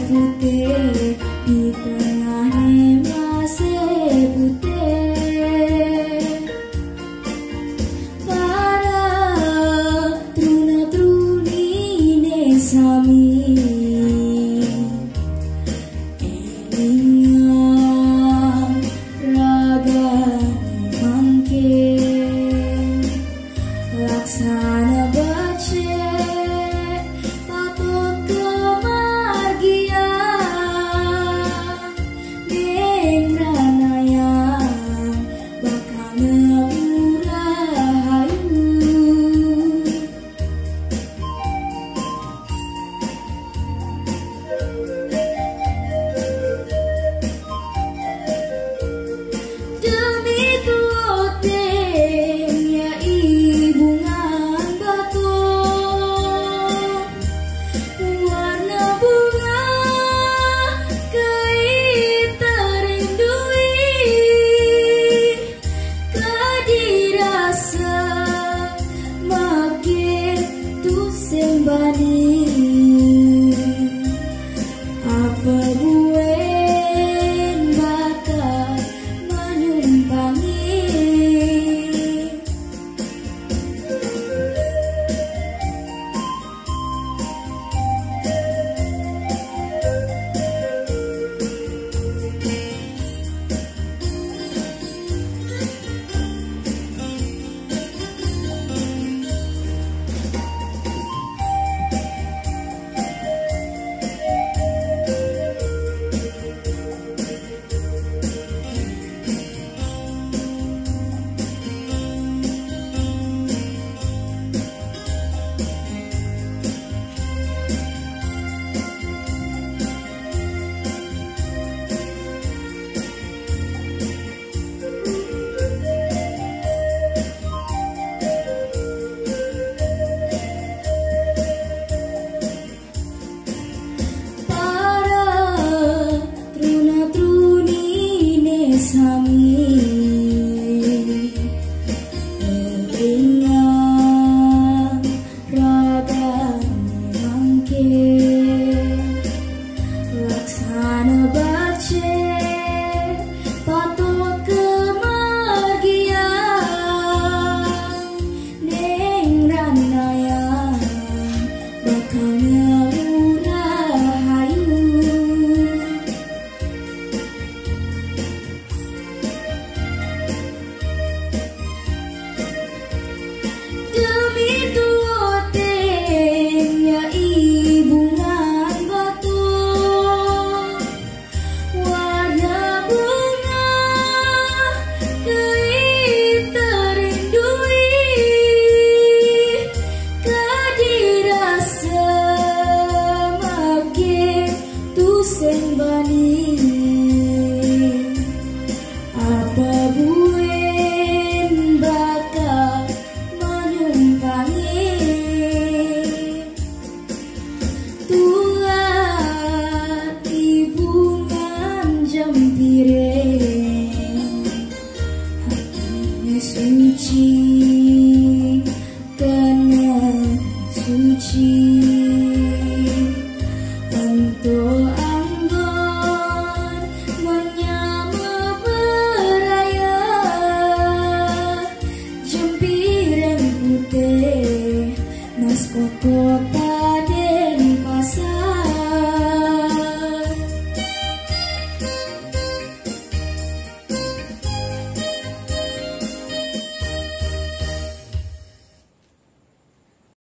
putih di tengah masih putih. Para truna-trunine sami elingan ragane mangke laksana bace patut kemargian ning ranayan bakal ngurahayu. Demi tuotengnya ibungan batu warna bunga kei terindui kadirasa makin tusembani apa buen bakal menyumpangi. Sami elingan ragane mangke laksana bace patut kemargian ning ranayan bakal ngurahayu. Demi tuotengnya ibungan batu warna bunga kei terindui kadirasa makin tusembani apa buen bakal menyumpangi. Tuat ibungan jampiring hatinya suci kena suci untuk anggon menyama beraya jempiring putih nas kota